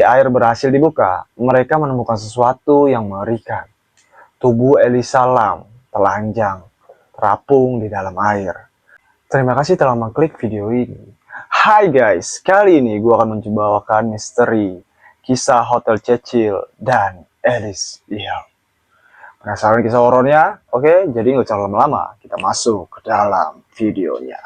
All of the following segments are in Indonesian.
Air berhasil dibuka, mereka menemukan sesuatu yang mengerikan. Tubuh Elisa Lam telanjang, terapung di dalam air. Terima kasih telah mengklik video ini. Hai guys, kali ini gue akan mencobakan misteri kisah Hotel Cecil dan Alice Lam. Penasaran kisah horornya? Oke, jadi nggak usah lama-lama, kita masuk ke dalam videonya.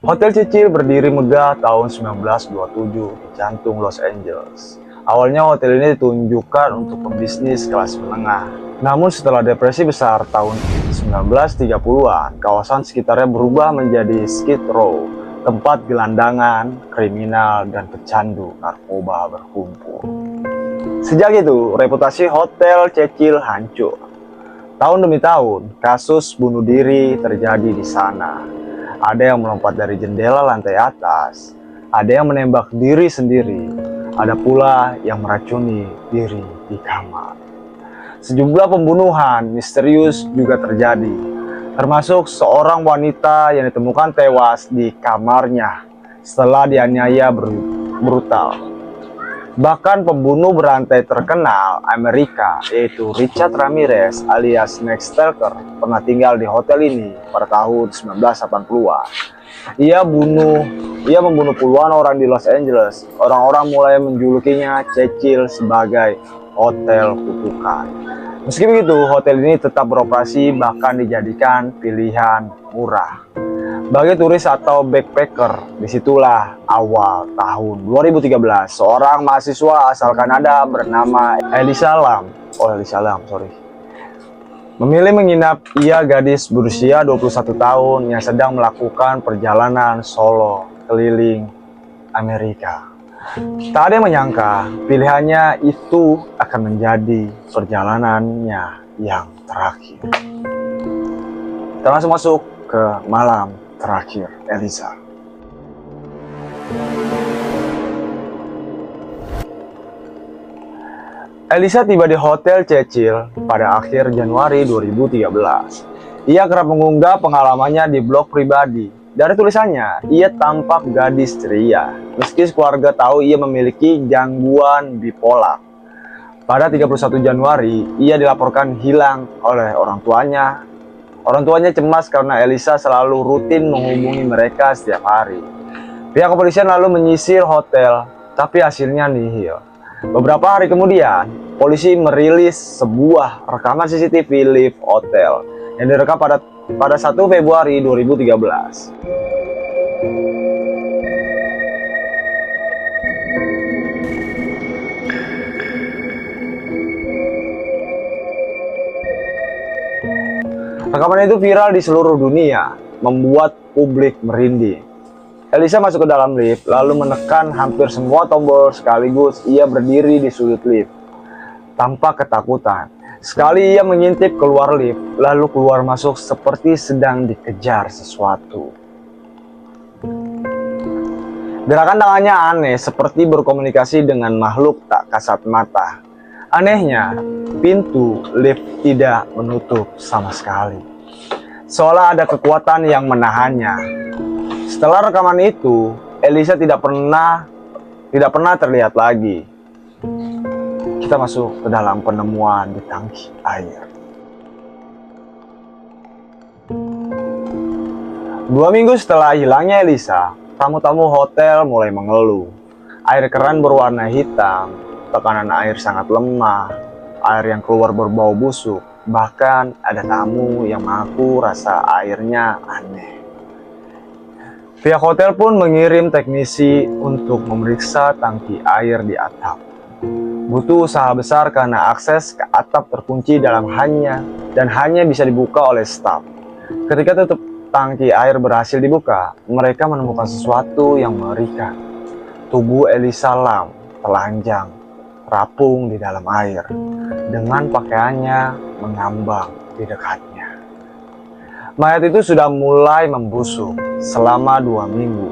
Hotel Cecil berdiri megah tahun 1927 di jantung Los Angeles. Awalnya hotel ini ditunjukkan untuk pembisnis kelas menengah. Namun setelah depresi besar tahun 1930-an, kawasan sekitarnya berubah menjadi Skid Row, tempat gelandangan, kriminal, dan pecandu narkoba berkumpul. Sejak itu, reputasi Hotel Cecil hancur. Tahun demi tahun, kasus bunuh diri terjadi di sana. Ada yang melompat dari jendela lantai atas, ada yang menembak diri sendiri, ada pula yang meracuni diri di kamar. Sejumlah pembunuhan misterius juga terjadi, termasuk seorang wanita yang ditemukan tewas di kamarnya setelah dianiaya brutal. Bahkan pembunuh berantai terkenal Amerika, yaitu Richard Ramirez alias Max Stalker, pernah tinggal di hotel ini pada tahun 1980-an. Ia membunuh puluhan orang di Los Angeles. Orang-orang mulai menjulukinya Cecil sebagai hotel kutukan. Meski begitu, hotel ini tetap beroperasi, bahkan dijadikan pilihan murah bagi turis atau backpacker. Disitulah awal tahun 2013, seorang mahasiswa asal Kanada bernama Elisa Lam, memilih menginap. Ia gadis berusia 21 tahun yang sedang melakukan perjalanan solo keliling Amerika. Tak ada yang menyangka pilihannya itu akan menjadi perjalanannya yang terakhir. Kita langsung masuk ke malam terakhir Elisa. Elisa tiba di Hotel Cecil pada akhir Januari 2013. Ia kerap mengunggah pengalamannya di blog pribadi. Dari tulisannya, ia tampak gadis ceria, meski keluarga tahu ia memiliki gangguan bipolar. Pada 31 Januari, ia dilaporkan hilang oleh orang tuanya. Orang tuanya cemas karena Elisa selalu rutin menghubungi mereka setiap hari. Pihak kepolisian lalu menyisir hotel, tapi hasilnya nihil. Beberapa hari kemudian, polisi merilis sebuah rekaman CCTV lift hotel yang direkam pada 1 Februari 2013. Rekaman itu viral di seluruh dunia, membuat publik merinding. Elisa masuk ke dalam lift, lalu menekan hampir semua tombol sekaligus. Ia berdiri di sudut lift, tanpa ketakutan. Sekali ia mengintip keluar lift, lalu keluar masuk seperti sedang dikejar sesuatu. Gerakan tangannya aneh, seperti berkomunikasi dengan makhluk tak kasat mata. Anehnya, pintu lift tidak menutup sama sekali, seolah ada kekuatan yang menahannya. Setelah rekaman itu, Elisa tidak pernah terlihat lagi. Kita masuk ke dalam penemuan di tangki air. 2 minggu setelah hilangnya Elisa, tamu-tamu hotel mulai mengeluh. Air keran berwarna hitam, tekanan air sangat lemah, air yang keluar berbau busuk. Bahkan ada tamu yang mengaku rasa airnya aneh. Pihak hotel pun mengirim teknisi untuk memeriksa tangki air di atap. Butuh usaha besar karena akses ke atap terkunci dan hanya bisa dibuka oleh staf. Ketika tutup tangki air berhasil dibuka, mereka menemukan sesuatu yang mengerikan. Tubuh Elisa Lam telanjang, terapung di dalam air, dengan pakaiannya mengambang di dekatnya. Mayat itu sudah mulai membusuk selama 2 minggu.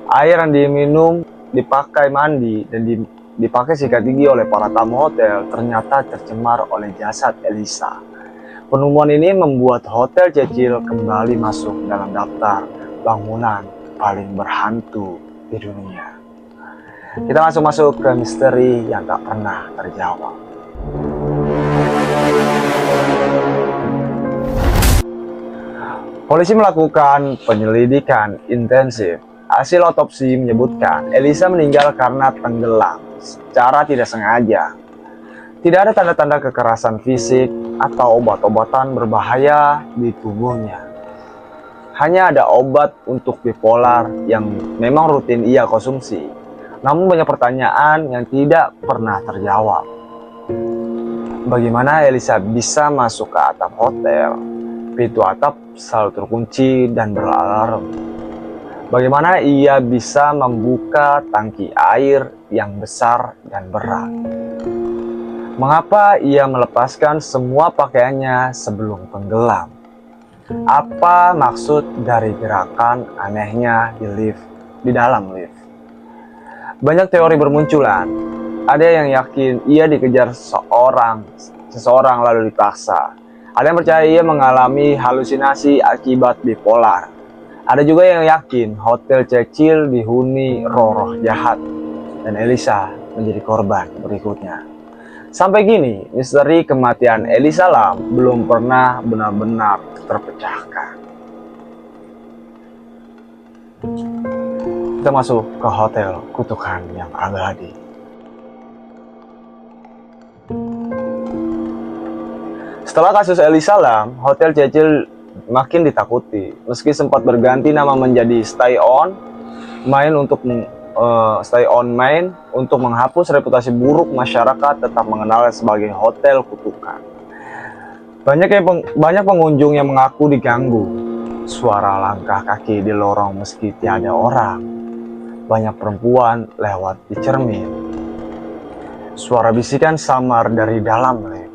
Air yang diminum, dipakai mandi, dan dipakai sikat gigi oleh para tamu hotel ternyata tercemar oleh jasad Elisa. Penemuan ini membuat Hotel Cecil kembali masuk dalam daftar bangunan paling berhantu di dunia. Kita langsung masuk ke misteri yang tak pernah terjawab. Polisi melakukan penyelidikan intensif. Hasil otopsi menyebutkan Elisa meninggal karena tenggelam secara tidak sengaja. Tidak ada tanda-tanda kekerasan fisik atau obat-obatan berbahaya di tubuhnya. Hanya ada obat untuk bipolar yang memang rutin ia konsumsi. Namun banyak pertanyaan yang tidak pernah terjawab. Bagaimana Elisa bisa masuk ke atap hotel? Pintu atap selalu terkunci dan beralarm. Bagaimana ia bisa membuka tangki air yang besar dan berat? Mengapa ia melepaskan semua pakaiannya sebelum tenggelam? Apa maksud dari gerakan anehnya di dalam lift? Banyak teori bermunculan. Ada yang yakin ia dikejar seseorang lalu dipaksa. Ada yang percaya ia mengalami halusinasi akibat bipolar. Ada juga yang yakin hotel Cecil dihuni roh-roh jahat dan Elisa menjadi korban berikutnya. Sampai kini, misteri kematian Elisa Lam belum pernah benar-benar terpecahkan. Kita masuk ke hotel kutukan yang abadi. Setelah kasus Elisa Lam, Hotel Cecil makin ditakuti. Meski sempat berganti nama menjadi Stay On Main untuk menghapus reputasi buruk, masyarakat tetap mengenalnya sebagai hotel kutukan. Banyak pengunjung yang mengaku diganggu. Suara langkah kaki di lorong meski tiada orang. Banyak perempuan lewat di cermin. Suara bisikan samar dari dalam lift.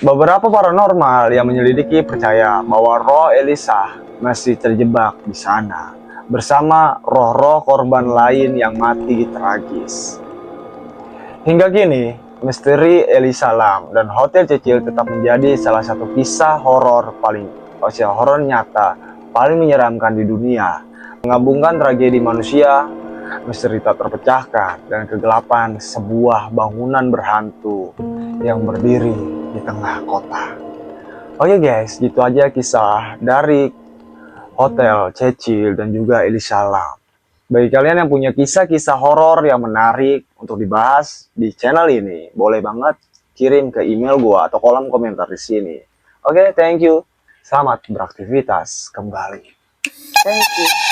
Beberapa paranormal yang menyelidiki percaya bahwa roh Elisa masih terjebak di sana bersama roh-roh korban lain yang mati tragis. Hingga kini, misteri Elisa Lam dan Hotel Cecil tetap menjadi salah satu kisah horor nyata paling menyeramkan di dunia, menggabungkan tragedi manusia, misteri tak terpecahkan, dan kegelapan sebuah bangunan berhantu yang berdiri di tengah kota. Oke guys, gitu aja kisah dari Hotel Cecil dan juga Elisa Lam. Bagi kalian yang punya kisah-kisah horor yang menarik untuk dibahas di channel ini, boleh banget kirim ke email gua atau kolom komentar di sini. Oke, thank you. Selamat beraktivitas kembali. Thank you.